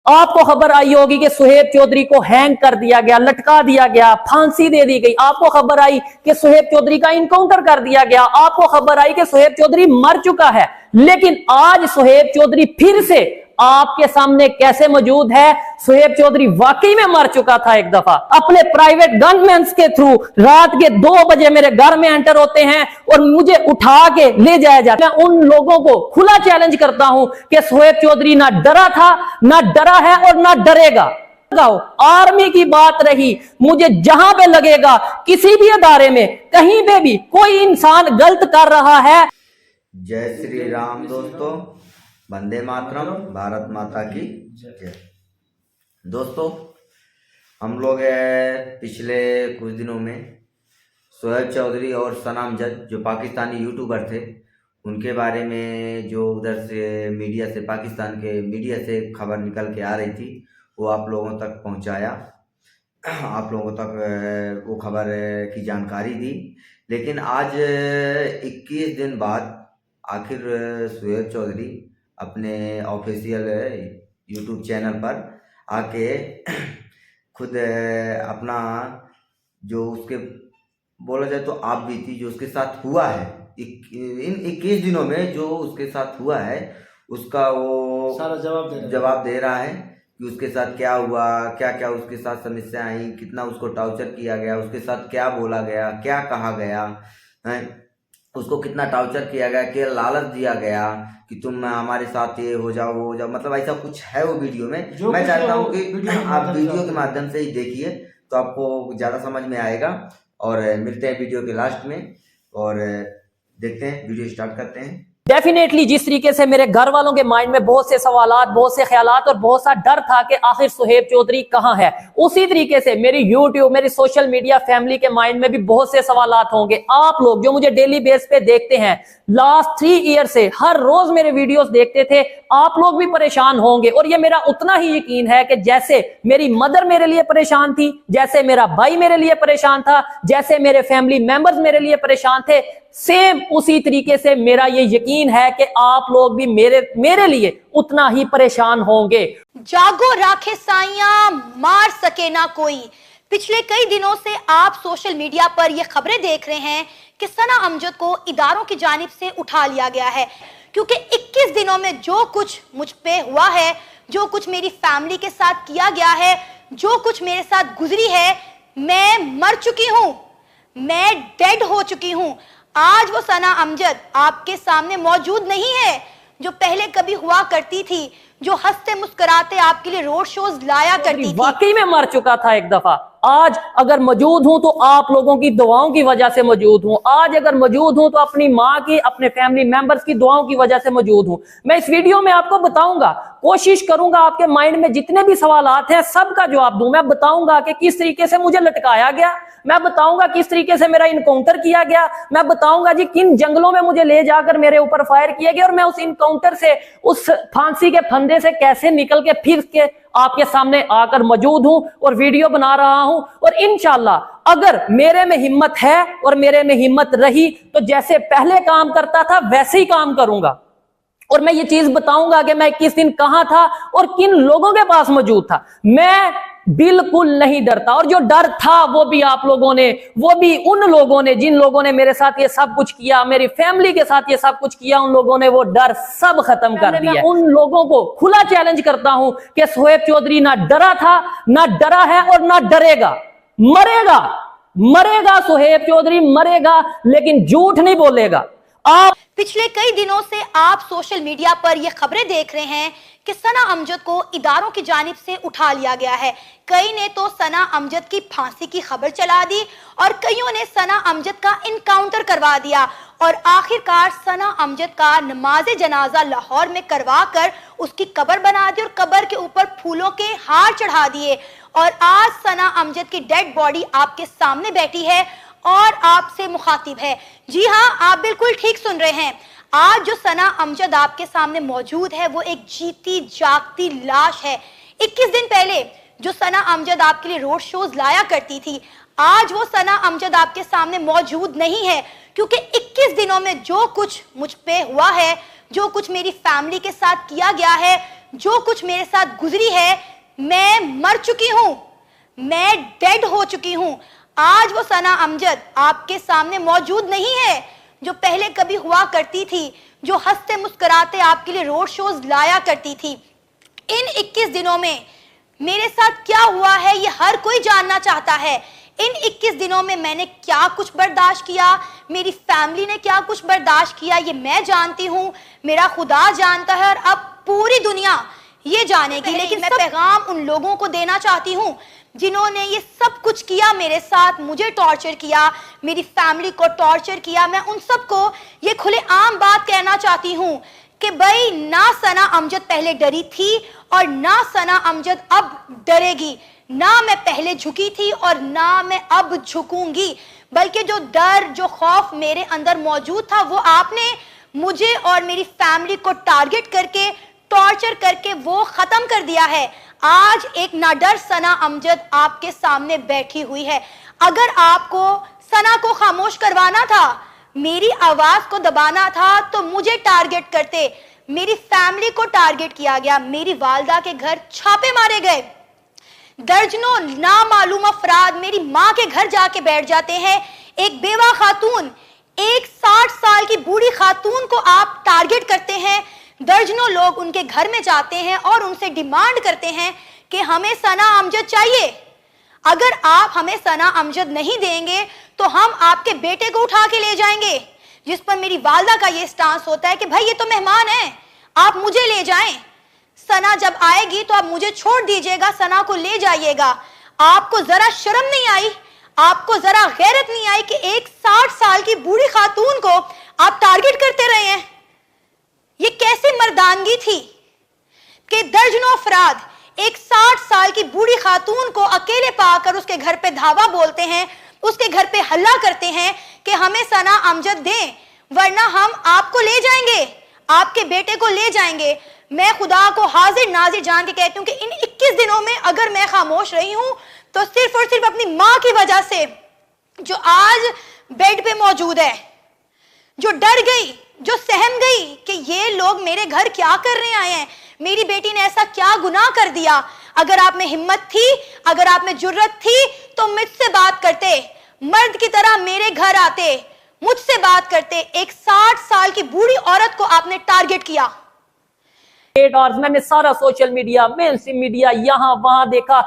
आपको खबर आई होगी कि सुहेब चौधरी को हैंग कर दिया गया, लटका दिया गया, फांसी दे दी गई। आपको खबर आई कि सुहेब चौधरी का इनकाउंटर कर दिया गया। आपको खबर आई कि सुहेब चौधरी मर चुका है। लेकिन आज सुहेब चौधरी फिर से आपके सामने कैसे मौजूद है? सुहेब चौधरी वाकई में मर चुका था। एक दफा अपने प्राइवेट गनमैन के थ्रू रात के 2 बजे मेरे घर में एंटर होते हैं और मुझे उठा के ले जाया जाता है। मैं उन लोगों को खुला चैलेंज करता हूं कि सुहेब चौधरी ना डरा था, ना डरा है और ना डरेगा। आर्मी की बात रही, मुझे जहां पे लगेगा किसी भी अदारे में कहीं पे भी कोई इंसान गलत कर रहा है। जय श्री राम दोस्तों, वंदे मातरम, भारत माता की जय। दोस्तों, हम लोग पिछले कुछ दिनों में सुहेब चौधरी और सना अमजद जो पाकिस्तानी यूट्यूबर थे उनके बारे में जो उधर से मीडिया से, पाकिस्तान के मीडिया से खबर निकल के आ रही थी वो आप लोगों तक पहुंचाया, आप लोगों तक वो खबर की जानकारी दी। लेकिन आज 21 दिन बाद आखिर सुहेब चौधरी अपने ऑफिशियल यूट्यूब चैनल पर आके खुद अपना जो उसके बोला जाए तो आप बीती जो उसके साथ हुआ है इन 21 दिनों में जो उसके साथ हुआ है उसका वो सारा जवाब दे रहा है कि उसके साथ क्या हुआ, क्या क्या उसके साथ समस्या आई, कितना उसको टॉर्चर किया गया, उसके साथ क्या बोला गया, क्या कहा गया है, उसको कितना टॉर्चर किया गया, क्या लालच दिया गया कि तुम हमारे साथ ये हो जाओ वो हो जाओ। मतलब ऐसा कुछ है वो वीडियो में। मैं चाहता हूँ कि आप वीडियो के माध्यम से ही देखिए तो आपको ज़्यादा समझ में आएगा। और मिलते हैं वीडियो के लास्ट में और देखते हैं, वीडियो स्टार्ट करते हैं। डेफिनेटली जिस तरीके से मेरे घर वालों के माइंड में बहुत से सवालात, बहुत से ख्यालात और बहुत सा डर था कि आखिर सुहेब चौधरी कहां है, उसी तरीके से मेरी यूट्यूब, मेरी सोशल मीडिया फैमिली के माइंड में भी बहुत से सवालात होंगे। आप लोग जो मुझे डेली बेस पे देखते हैं, लास्ट 3 ईयर से हर रोज मेरे वीडियोस देखते थे, आप लोग भी परेशान होंगे। और ये मेरा उतना ही यकीन है कि जैसे मेरी मदर मेरे लिए परेशान थी, जैसे मेरा भाई मेरे लिए परेशान था, जैसे मेरे फैमिली मेंबर्स मेरे लिए परेशान थे, सेम उसी तरीके से मेरा ये यकीन है कि आप लोग भी मेरे लिए उतना ही परेशान होंगे। जागो राखे साइयां, मार सके ना कोई। पिछले कई दिनों से आप सोशल मीडिया पर यह खबरें देख रहे हैं कि सना अमजद को इदारों की जानिब से उठा लिया गया है, क्योंकि 21 दिनों में जो कुछ मुझ पे हुआ है, जो कुछ मेरी फैमिली के साथ किया गया है, जो कुछ मेरे साथ गुजरी है, मैं मर चुकी हूं, मैं डेड हो चुकी हूं। आज वो सना अमजद आपके सामने मौजूद नहीं है जो पहले कभी हुआ करती थी, जो हंसते मुस्कुराते आपके लिए रोड शोज लाया करती थी। वाकई में मर चुका था एक दफा। आज अगर मौजूद हूं तो आप लोगों की दुआओं की वजह से मौजूद हूं। आज अगर मौजूद हूं तो अपनी माँ की, अपने फैमिली मेंबर्स की दुआओं की वजह से मौजूद हूं। मैं इस वीडियो में आपको बताऊंगा, कोशिश करूंगा आपके माइंड में जितने भी सवालात हैं सबका जवाब दूं। मैं बताऊंगा कि किस तरीके से मुझे लटकाया गया, मैं बताऊंगा किस तरीके से मेरा इनकाउंटर किया गया, मैं बताऊंगा जी किन जंगलों में मुझे ले जाकर मेरे ऊपर फायर किया गया और मैं उस इनकाउंटर से, उस फांसी के फंदे से कैसे निकल के फिर के आपके सामने आकर मौजूद हूं और वीडियो बना रहा हूं। और इंशाल्लाह अगर मेरे में हिम्मत है और मेरे में हिम्मत रही तो जैसे पहले काम करता था वैसे ही काम करूंगा। और मैं ये चीज बताऊंगा कि मैं किस दिन कहां था और किन लोगों के पास मौजूद था। मैं बिल्कुल नहीं डरता, और जो डर था वो भी आप लोगों ने, वो भी उन लोगों ने जिन लोगों ने मेरे साथ ये सब कुछ किया, मेरी फैमिली के साथ ये सब कुछ किया, उन लोगों ने वो डर सब खत्म कर दिया। उन लोगों को खुला चैलेंज करता हूं कि सुहेब चौधरी ना डरा था, ना डरा है और ना डरेगा। मरेगा सुहेब चौधरी मरेगा, लेकिन झूठ नहीं बोलेगा। आप पिछले कई दिनों से आप सोशल मीडिया पर यह खबरें देख रहे हैं कि सना अमजद को इदारों की जानिब से उठा लिया गया है। कई ने तो सना अमजद की फांसी की खबर चला दी और कईयों ने सना अमजद का इनकाउंटर करवा दिया और आखिरकार सना अमजद का नमाज जनाजा लाहौर में करवा कर उसकी कब्र बना दी और कब्र के ऊपर फूलों के हार चढ़ा दिए। और आज सना अमजद की डेड बॉडी आपके सामने बैठी है और आपसे मुखातिब है। जी हाँ, आप बिल्कुल ठीक सुन रहे हैं। आज जो सना अमजद आपके सामने मौजूद है वो एक जीती जागती लाश है। 21 दिन पहले जो सना अमजद आपके लिए रोड शोज लाया करती थी, आज वो सना अमजद आपके सामने मौजूद नहीं है, क्योंकि 21 दिनों में जो कुछ मुझ पे हुआ है, जो कुछ मेरी फैमिली के साथ किया गया है, जो कुछ मेरे साथ गुजरी है, मैं मर चुकी हूं, मैं डेड हो चुकी हूं। आज वो सना अमजद आपके सामने मौजूद नहीं है जो पहले कभी हुआ करती थी, जो हंसते मुस्कुराते आपके लिए रोड शोज लाया करती थी। इन 21 दिनों में मेरे साथ क्या हुआ है ये हर कोई जानना चाहता है। इन 21 दिनों में मैंने क्या कुछ बर्दाश्त किया, मेरी फैमिली ने क्या कुछ बर्दाश्त किया, ये मैं जानती हूँ, मेरा खुदा जानता है और अब पूरी दुनिया ये जानेगी। लेकिन मैं पैगाम उन लोगों को देना चाहती हूँ जिन्होंने ये सब कुछ किया मेरे साथ, मुझे टॉर्चर किया, मेरी फैमिली को टॉर्चर किया। मैं उन सबको ये खुलेआम बात कहना चाहती हूँ कि भाई ना सना अमजद पहले डरी थी और ना सना अमजद अब डरेगी। ना मैं पहले झुकी थी और ना मैं अब झुकूंगी, बल्कि जो डर, जो खौफ मेरे अंदर मौजूद था वो आपने मुझे और मेरी फैमिली को टारगेट करके, टॉर्चर करके वो खत्म कर दिया है। आज एक नाडर सना अमजद आपके सामने बैठी हुई है। अगर आपको सना को खामोश करवाना था, मेरी आवाज को दबाना था, तो मुझे टारगेट करते। मेरी फैमिली को टारगेट किया गया, मेरी वालदा के घर छापे मारे गए, दर्जनों नामालूम अफराद मेरी माँ के घर जाके बैठ जाते हैं। एक बेवा खातून, एक 60 साल की बूढ़ी खातून को आप टारगेट करते हैं। दर्जनों लोग उनके घर में जाते हैं और उनसे डिमांड करते हैं कि हमें सना अमजद चाहिए। अगर आप हमें सना अमजद नहीं देंगे तो हम आपके बेटे को उठा के ले जाएंगे। जिस पर मेरी वालदा का ये स्टांस होता है कि भाई ये तो मेहमान है, आप मुझे ले जाएं, सना जब आएगी तो आप मुझे छोड़ दीजिएगा, सना को ले जाइएगा। आपको जरा शर्म नहीं आई, आपको जरा गैरत नहीं आई कि एक 60 साल की बूढ़ी खातून को आप टारगेट करते रहे हैं? ये कैसी मर्दानगी थी कि दर्जनों अफराद एक 60 साल की बूढ़ी खातून को अकेले पाकर उसके घर पे धावा बोलते हैं, उसके घर पे हल्ला करते हैं कि हमें सना अमजद दें वरना हम आपको ले जाएंगे, आपके बेटे को ले जाएंगे। मैं खुदा को हाजिर नाजिर जान के कहती हूँ कि इन 21 दिनों में अगर मैं खामोश रही हूं तो सिर्फ और सिर्फ अपनी माँ की वजह से, जो आज बेड पे मौजूद है, जो डर गई, जो सहम गई कि ये लोग मेरे घर क्या करने आए हैं, मेरी बेटी ने ऐसा क्या गुनाह कर दिया। अगर आप में हिम्मत थी, अगर आप में जुर्रत थी तो मुझसे बात करते, मर्द की तरह मेरे घर आते, मुझसे बात करते। एक 60 साल की बूढ़ी औरत को आपने टारगेट किया। और मैंने सारा सोशल मीडिया, मेनस्ट्रीम मीडिया यहाँ वहां देखा।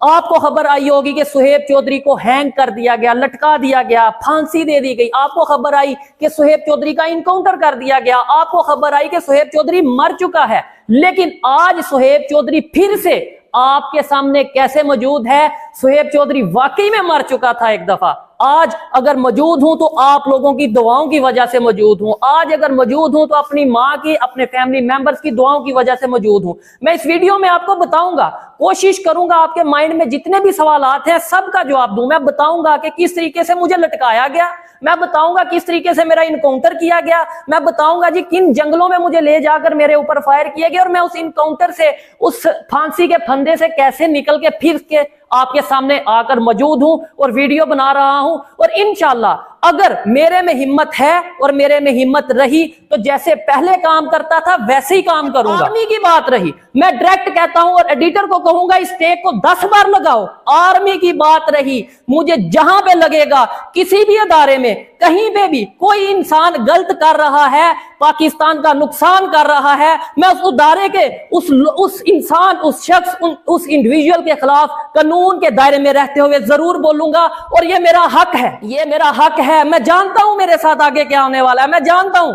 आपको खबर आई होगी कि सुहेब चौधरी को हैंग कर दिया गया, लटका दिया गया, फांसी दे दी गई। आपको खबर आई कि सुहेब चौधरी का इनकाउंटर कर दिया गया। आपको खबर आई कि सुहेब चौधरी मर चुका है। लेकिन आज सुहेब चौधरी फिर से आपके सामने कैसे मौजूद है? सुहेब चौधरी वाकई में मर चुका था एक दफा। आज अगर मौजूद हूं तो आप लोगों की दुआओं की वजह से मौजूद हूं। आज अगर मौजूद हूं तो अपनी माँ की, अपने फैमिली मेंबर्स की दुआओं की वजह से मौजूद हूं। मैं इस वीडियो में आपको बताऊंगा, कोशिश करूंगा आपके माइंड में जितने भी सवालात हैं सबका जवाब दूं। मैं बताऊंगा कि किस तरीके से मुझे लटकाया गया, मैं बताऊंगा किस तरीके से मेरा इनकाउंटर किया गया, मैं बताऊंगा जी किन जंगलों में मुझे ले जाकर मेरे ऊपर फायर किया गया और मैं उस इनकाउंटर से, उस फांसी के फंदे से कैसे निकल के फिर के आपके सामने आकर मौजूद हूं और वीडियो बना रहा हूं। और इंशाल्लाह अगर मेरे में हिम्मत है और मेरे में हिम्मत रही तो जैसे पहले काम करता था वैसे ही काम करूंगा। आर्मी की बात रही, मैं डायरेक्ट कहता हूं और एडिटर को कहूंगा इस टेक को 10 बार लगाओ। आर्मी की बात रही, मुझे जहां पे लगेगा, किसी भी अदारे में, कहीं पे भी कोई इंसान गलत कर रहा है, पाकिस्तान का नुकसान कर रहा है, मैं उस अदारे के, उस इंसान, उस शख्स, उस इंडिविजुअल के खिलाफ कानून के दायरे में रहते हुए जरूर बोलूंगा। और ये मेरा हक है, ये मेरा हक है। मैं जानता हूं मेरे साथ आगे क्या होने वाला है, मैं जानता हूं।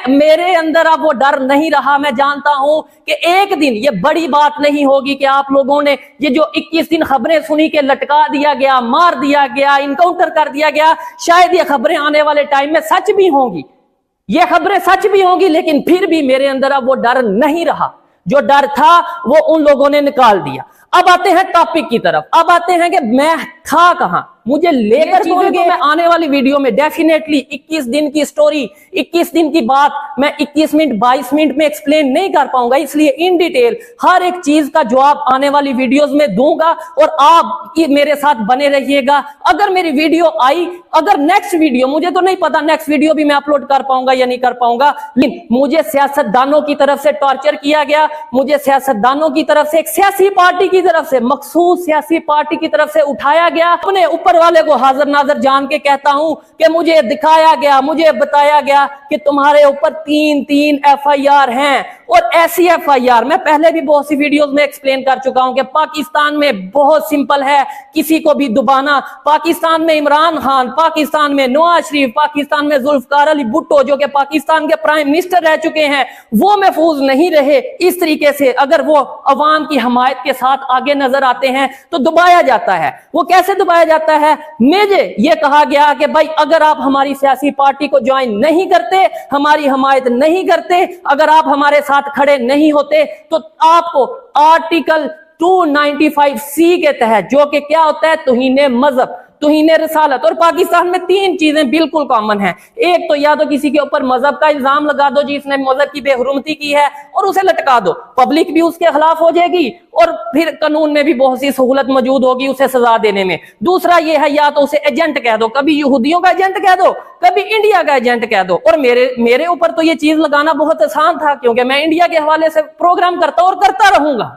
मेरे अंदर अब वो डर नहीं रहा। मैं जानता हूं कि एक दिन ये बड़ी बात नहीं होगी कि आप लोगों ने ये जो 21 दिन खबरें सुनी के लटका दिया गया, मार दिया गया, इनकाउंटर कर दिया गया, शायद ये खबरें आने वाले टाइम में सच भी होंगी, ये खबरें सच भी होंगी। लेकिन फिर भी मेरे अंदर अब वो डर नहीं रहा। जो डर था वो उन लोगों ने निकाल दिया। अब आते हैं टॉपिक की तरफ। अब आते हैं कि मैं था कहां, मुझे लेकर कौन गया। मैं आने वाली वीडियो में डेफिनेटली 21 दिन की स्टोरी, 21 दिन की बात मैं 21 मिनट 22 मिनट में एक्सप्लेन नहीं कर पाऊंगा, इसलिए इन डिटेल हर एक चीज का जवाब आने वाली वीडियोस में दूंगा और आप मेरे साथ बने रहिएगा। अगर मेरी वीडियो आई, अगर नेक्स्ट वीडियो, मुझे तो नहीं पता नेक्स्ट वीडियो भी मैं अपलोड कर पाऊंगा या नहीं कर पाऊंगा, लेकिन मुझे सियासतदानों की तरफ से टॉर्चर किया गया, मुझे सियासतदानों की तरफ से, एक सियासी पार्टी की तरफ से, मखसूस सियासी पार्टी की तरफ से उठाया गया। अपने ऊपर वाले को हाजिर नाजर जान के कहता हूं कि मुझे दिखाया गया, मुझे बताया गया कि तुम्हारे ऊपर 3 FIR हैं, और ऐसी FIR मैं पहले भी बहुत सी वीडियोस में एक्सप्लेन कर चुका हूं कि पाकिस्तान में बहुत सिंपल है किसी को भी दबाना। पाकिस्तान में इमरान खान, पाकिस्तान में नवाज शरीफ, पाकिस्तान में जुल्फकार अली भुट्टो जो कि पाकिस्तान के प्राइम मिनिस्टर रह चुके हैं, वो महफूज नहीं रहे। इस तरीके से अगर वो अवाम की हमायत के साथ आगे नजर आते हैं तो दबाया जाता है। वो कैसे दबाया जाता है? मुझे ये कहा गया कि भाई अगर आप हमारी सियासी पार्टी को ज्वाइन नहीं करते, हमारी हमायत नहीं करते, अगर आप हमारे साथ खड़े नहीं होते तो आपको आर्टिकल 295C के तहत, जो कि क्या होता है, तौहीन मजहब, तौहीन रिसालत, और पाकिस्तान में 3 चीजें बिल्कुल कॉमन हैं। एक तो या तो किसी के ऊपर मजहब का इल्जाम लगा दो जिसने मजहब की बेहुरमती की है और उसे लटका दो, पब्लिक भी उसके खिलाफ हो जाएगी और फिर कानून में भी बहुत सी सहूलत मौजूद होगी उसे सजा देने में। दूसरा ये है या तो उसे एजेंट कह दो, कभी यहूदियों का एजेंट कह दो, कभी इंडिया का एजेंट कह दो। और मेरे ऊपर तो ये चीज लगाना बहुत आसान था क्योंकि मैं इंडिया के हवाले से प्रोग्राम करता और करता रहूंगा।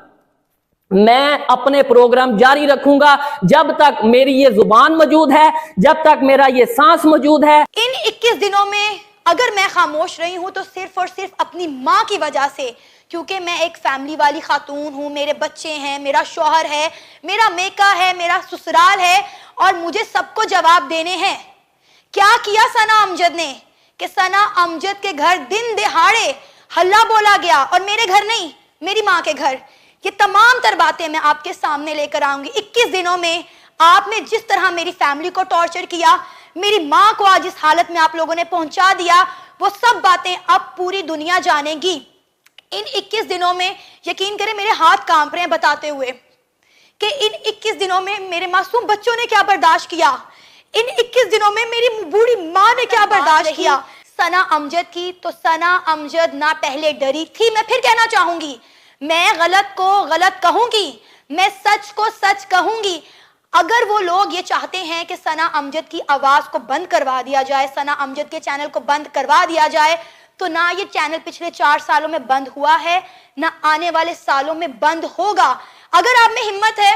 मैं अपने प्रोग्राम जारी रखूंगा जब तक मेरी ये जुबान मौजूद है, जब तक मेरा ये सांस मौजूद है। इन 21 दिनों में अगर मैं खामोश रही हूं तो सिर्फ और सिर्फ अपनी माँ की वजह से, क्योंकि मैं एक फैमिली वाली खातून हूं, मेरे बच्चे हैं, मेरा शौहर है, मेरा मेका है, मेरा ससुराल है और मुझे सबको जवाब देने हैं। क्या किया सना अमजद ने कि सना अमजद के घर दिन दिहाड़े हल्ला बोला गया और मेरे घर नहीं, मेरी माँ के घर। ये तमाम तर बातें मैं आपके सामने लेकर आऊंगी। 21 दिनों में आपने जिस तरह मेरी फैमिली को टॉर्चर किया, मेरी माँ को आज इस हालत में आप लोगों ने पहुंचा दिया, वो सब बातें अब पूरी दुनिया जानेगी। इन 21 दिनों में यकीन करें मेरे हाथ कांप रहे हैं बताते हुए कि इन 21 दिनों में मेरे मासूम बच्चों ने क्या बर्दाश्त किया, इन 21 दिनों में मेरी बूढ़ी माँ ने क्या बर्दाश्त किया। सना अमजद की तो सना अमजद ना पहले डरी थी, मैं फिर कहना चाहूंगी, मैं गलत को गलत कहूंगी, मैं सच को सच कहूंगी। अगर वो लोग ये चाहते हैं कि सना अमजद की आवाज को बंद करवा दिया जाए, सना अमजद के चैनल को बंद करवा दिया जाए, तो ना ये चैनल पिछले 4 सालों में बंद हुआ है, ना आने वाले सालों में बंद होगा। अगर आप में हिम्मत है,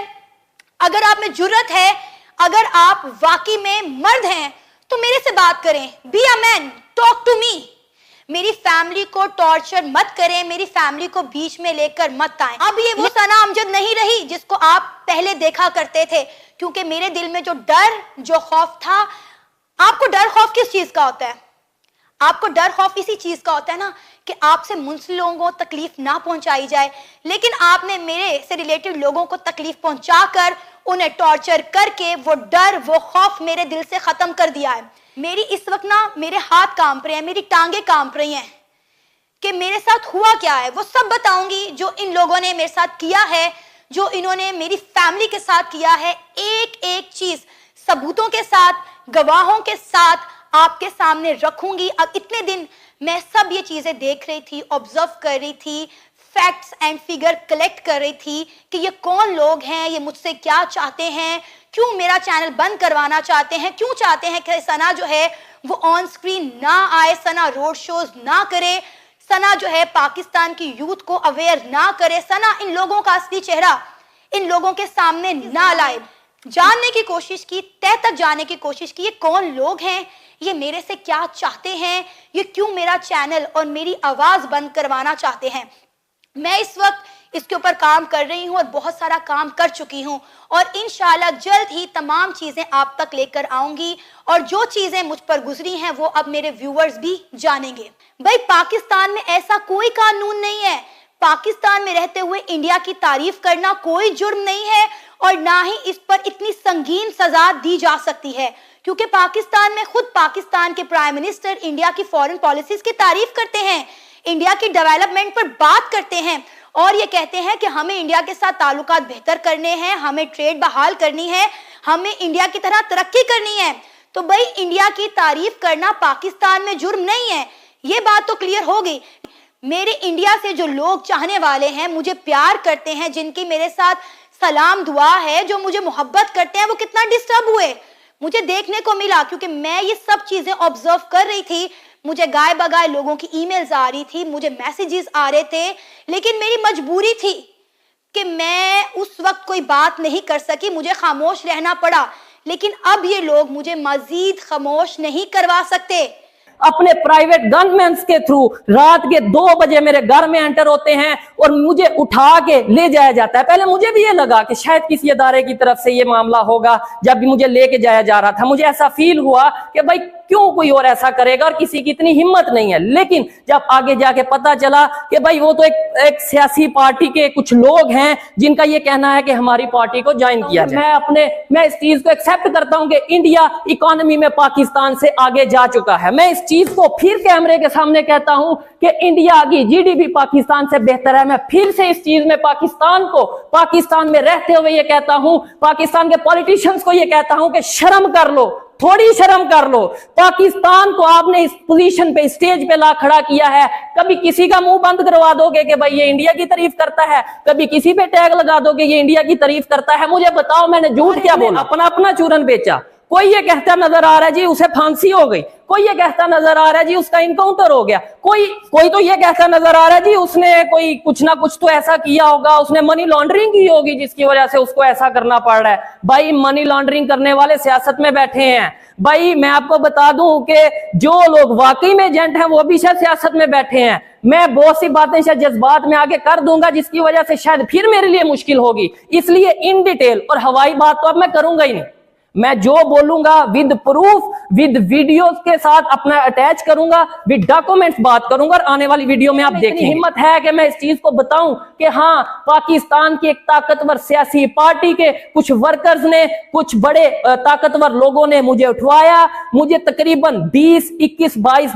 अगर आप में जुर्रत है, अगर आप वाकई में मर्द हैं तो मेरे से बात करें, be a man, talk to me. मेरी फैमिली को टॉर्चर मत करें, मेरी फैमिली को बीच में लेकर मत आए। अब ये वो सना अमजद नहीं रही जिसको आप पहले देखा करते थे, क्योंकि मेरे दिल में जो डर, जो खौफ था, आपको डर खौफ किस चीज का होता है? आपको डर खौफ इसी चीज का होता है ना कि आपसे मुंसलिक लोगों को तकलीफ ना पहुंचाई जाए, लेकिन आपने मेरे से रिलेटेड लोगों को तकलीफ पहुंचाकर, उन्हें टॉर्चर करके वो डर, वो खौफ मेरे दिल से खत्म कर दिया है। मेरी इस वक्त ना मेरे हाथ कांप रहे हैं, मेरी टांगे कांप रही हैं कि मेरे साथ हुआ क्या है। वो सब बताऊंगी जो इन लोगों ने मेरे साथ किया है, जो इन्होंने मेरी फैमिली के साथ किया है, एक एक चीज सबूतों के साथ, गवाहों के साथ आपके सामने रखूंगी। अब इतने दिन मैं सब ये चीजें देख रही थी, ऑब्जर्व कर रही थी, फैक्ट्स एंड फिगर कलेक्ट कर रही थी कि ये कौन लोग हैं, ये मुझसे क्या चाहते हैं, क्यों मेरा चैनल बंद करवाना चाहते हैं, क्यों चाहते हैं कि सना जो है वो ऑन स्क्रीन ना आए, सना रोड शोज ना करे, सना जो है पाकिस्तान की यूथ को अवेयर ना करे, सना इन लोगों का असली चेहरा इन लोगों के सामने ना लाए। जानने की कोशिश की, तह तक जाने की कोशिश की, ये कौन लोग हैं, ये मेरे से क्या चाहते हैं, ये क्यों मेरा चैनल और मेरी आवाज बंद करवाना चाहते हैं। मैं इस वक्त इसके ऊपर काम कर रही हूं और बहुत सारा काम कर चुकी हूं और इंशाल्लाह जल्द ही तमाम चीजें आप तक लेकर आऊंगी और जो चीजें मुझ पर गुजरी हैं वो अब मेरे व्यूअर्स भी जानेंगे। भाई पाकिस्तान में ऐसा कोई कानून नहीं है, पाकिस्तान में रहते हुए इंडिया की तारीफ करना कोई जुर्म नहीं है और ना ही इस पर इतनी संगीन सजा दी जा सकती है, क्योंकि पाकिस्तान में खुद पाकिस्तान के प्राइम मिनिस्टर इंडिया की फॉरेन पॉलिसीज की तारीफ करते हैं, इंडिया की डेवलपमेंट पर बात करते हैं और ये कहते हैं कि हमें इंडिया के साथ ताल्लुकात बेहतर करने हैं, हमें ट्रेड बहाल करनी है, हमें इंडिया की तरह तरक्की करनी है। तो भाई इंडिया की तारीफ करना पाकिस्तान में जुर्म नहीं है, ये बात तो क्लियर हो गई। मेरे इंडिया से जो लोग चाहने वाले हैं, मुझे प्यार करते हैं, जिनकी मेरे साथ सलाम दुआ है, जो मुझे मोहब्बत करते हैं, वो कितना डिस्टर्ब हुए मुझे देखने को मिला, क्योंकि मैं ये सब चीजें ऑब्जर्व कर रही थी। मुझे गाय बगाए लोगों की ईमेल्स आ रही थी, मुझे मैसेजेस आ रहे थे, लेकिन मेरी मजबूरी थी कि मैं उस वक्त कोई बात नहीं कर सकी, मुझे खामोश रहना पड़ा। लेकिन अब ये लोग मुझे मजीद खामोश नहीं करवा सकते। अपने प्राइवेट गनमैन के थ्रू रात के 2 बजे मेरे घर में एंटर होते हैं और मुझे उठा के ले जाया जाता है। पहले मुझे भी ये लगा कि शायद किसी अदारे की तरफ से ये मामला होगा। जब भी मुझे लेके जाया जा रहा था, मुझे ऐसा फील हुआ कि भाई क्यों कोई और ऐसा करेगा, और किसी की इतनी हिम्मत नहीं है। लेकिन जब आगे जाके पता चला कि भाई वो तो एक सियासी पार्टी के कुछ लोग हैं जिनका ये कहना है कि हमारी पार्टी को ज्वाइन किया जाए। मैं इस चीज को एक्सेप्ट करता हूं कि इंडिया इकोनॉमी में पाकिस्तान से आगे जा चुका है। मैं इस चीज को फिर कैमरे के सामने कहता हूं कि इंडिया की जीडीपी पाकिस्तान से बेहतर है। मैं फिर से इस चीज में पाकिस्तान में रहते हुए ये कहता हूं, पाकिस्तान के पॉलिटिशियंस को ये कहता हूं कि शर्म कर लो, थोड़ी शर्म कर लो। पाकिस्तान को आपने इस पोजीशन पे, स्टेज पे ला खड़ा किया है। कभी किसी का मुंह बंद करवा दोगे कि भाई ये इंडिया की तारीफ करता है, कभी किसी पे टैग लगा दोगे ये इंडिया की तारीफ करता है। मुझे बताओ मैंने झूठ क्या बोला? अपना चूरन बेचा। कोई ये कहता नजर आ रहा है जी उसे फांसी हो गई, कोई ये कहता नजर आ रहा है जी उसका इनकाउंटर हो गया, कोई तो ये कहता नजर आ रहा है जी उसने कोई कुछ ना कुछ तो ऐसा किया होगा, उसने मनी लॉन्ड्रिंग की होगी जिसकी वजह से उसको ऐसा करना पड़ रहा है। भाई मनी लॉन्ड्रिंग करने वाले सियासत में बैठे हैं। भाई मैं आपको बता दूं कि जो लोग वाकई में एजेंट हैं वो भी शायद सियासत में बैठे हैं। मैं बहुत सी बातें शायद जज्बात में आगे कर दूंगा जिसकी वजह से शायद फिर मेरे लिए मुश्किल होगी, इसलिए इन डिटेल और हवाई बात तो अब मैं करूंगा ही नहीं। मैं जो बोलूंगा विद प्रूफ, विद वीडियोस के साथ अपना अटैच करूंगा, विद डॉक्यूमेंट्स बात करूंगा, और आने वाली वीडियो में आप देखेंगे। हिम्मत है कि मैं इस चीज को बताऊं कि हाँ, पाकिस्तान की एक ताकतवर सियासी पार्टी के कुछ वर्कर्स ने, कुछ बड़े ताकतवर लोगों ने मुझे उठवाया। मुझे तकरीबन 20-21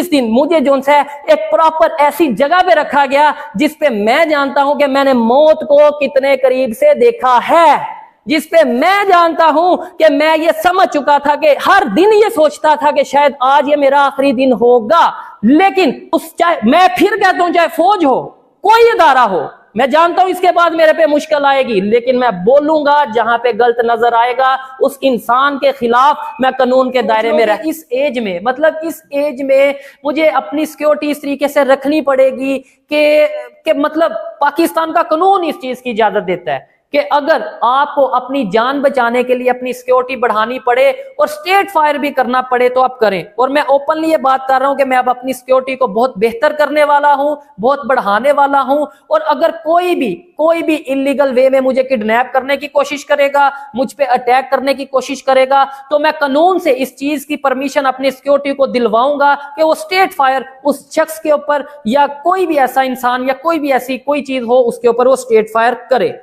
दिन मुझे जो है एक प्रॉपर ऐसी जगह पे रखा गया जिसपे मैं जानता हूं कि मैंने मौत को कितने करीब से देखा है, जिसपे मैं जानता हूं कि मैं ये समझ चुका था कि हर दिन ये सोचता था कि शायद आज ये मेरा आखिरी दिन होगा। लेकिन चाहे मैं फिर कहता हूं, चाहे फौज हो, कोई इदारा हो, मैं जानता हूं इसके बाद मेरे पे मुश्किल आएगी, लेकिन मैं बोलूंगा जहां पे गलत नजर आएगा उस इंसान के खिलाफ मैं कानून के दायरे में रह। इस एज में मुझे अपनी सिक्योरिटी इस तरीके से रखनी पड़ेगी कि मतलब पाकिस्तान का कानून इस चीज की इजाजत देता है कि अगर आपको अपनी जान बचाने के लिए अपनी सिक्योरिटी बढ़ानी पड़े और स्टेट फायर भी करना पड़े तो आप करें। और मैं ओपनली ये बात कर रहा हूं कि मैं अब अपनी सिक्योरिटी को बहुत बेहतर करने वाला हूं, बहुत बढ़ाने वाला हूं। और अगर कोई भी इलीगल वे में मुझे किडनैप करने की कोशिश करेगा, मुझ पे अटैक करने की कोशिश करेगा, तो मैं कानून से इस चीज की परमिशन अपनी सिक्योरिटी को दिलवाऊंगा कि वो स्टेट फायर उस शख्स के ऊपर या कोई भी ऐसा इंसान या कोई भी ऐसी कोई चीज हो उसके ऊपर वो स्टेट फायर करे।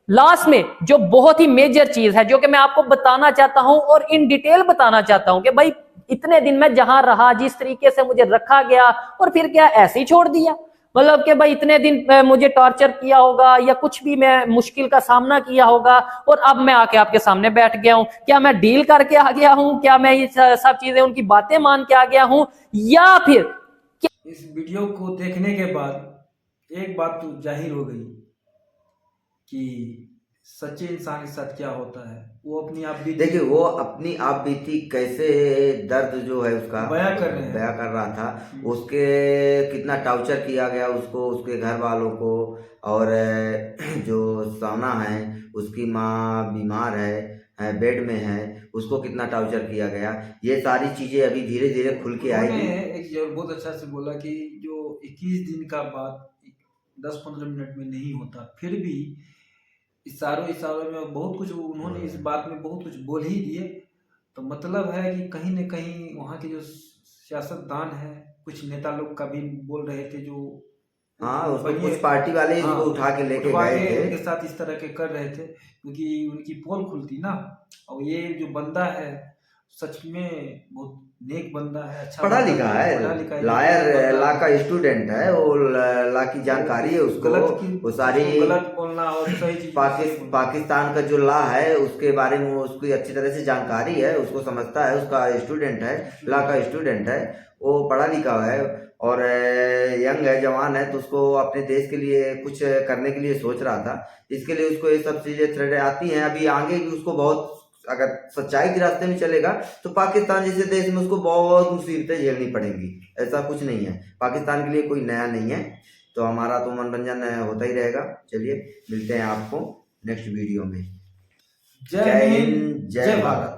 लास्ट में जो बहुत ही मेजर चीज है जो कि मैं आपको बताना चाहता हूं और इन डिटेल बताना चाहता हूं कि भाई इतने दिन मैं जहां रहा, जिस तरीके से मुझे रखा गया, और फिर क्या ऐसे ही छोड़ दिया? मतलब कि भाई इतने दिन मुझे टॉर्चर किया होगा या कुछ भी मैं मुश्किल का सामना किया होगा और अब मैं आके आपके सामने बैठ गया हूं। क्या मैं डील करके आ गया हूं? क्या मैं ये सब चीजें उनकी बातें मान के आ गया हूं? या फिर इस वीडियो को देखने के बाद एक बात तो जाहिर हो गई कि सच्चे इंसान के साथ क्या होता है। वो अपनी आप बीती, देखिए वो अपनी आप बीती कैसे दर्द जो है उसका बयां कर रहा था, उसके कितना टॉर्चर किया गया उसको, उसके घर वालों को, और जो साना है उसकी माँ बीमार है, बेड में है, उसको कितना टॉर्चर किया गया। ये सारी चीजें अभी धीरे धीरे खुल के आएगी। एक बहुत अच्छा से बोला कि जो 21 दिन का बात 10-15 मिनट में नहीं होता, फिर भी इशारों में बहुत कुछ उन्होंने इस बात में बहुत कुछ बोल ही दिए। तो मतलब है कि कहीं न कहीं वहाँ के जो सियासतदान है, कुछ नेता लोग का भी बोल रहे थे जो उसको कुछ पार्टी वाले इसको उठा के लेके गए थे, उनके साथ इस तरह के कर रहे थे क्योंकि उनकी पोल खुलती ना। और ये जो बंदा है सच में बहुत नेक बंदा है, अच्छा पढ़ा बंदा लिखा पढ़ा है, लिखा है, लायर ला का स्टूडेंट है, वो ला की जानकारी है उसको, वो सारी गलत बोलना और सही चीज पाकिस्तान का जो ला है उसके बारे में उसकी अच्छी तरह से जानकारी है, उसको समझता है, उसका स्टूडेंट है, ला का स्टूडेंट है, वो पढ़ा लिखा है और यंग है, जवान है, तो उसको अपने देश के लिए कुछ करने के लिए सोच रहा था। इसके लिए उसको ये सब चीजें थ्रेड आती हैं। अभी आगे भी उसको बहुत, अगर सच्चाई के रास्ते में चलेगा तो पाकिस्तान जैसे देश में उसको बहुत मुसीबतें झेलनी पड़ेंगी। ऐसा कुछ नहीं है, पाकिस्तान के लिए कोई नया नहीं है। तो हमारा तो मनोरंजन होता ही रहेगा। चलिए मिलते हैं आपको नेक्स्ट वीडियो में। जय हिंद, जय भारत।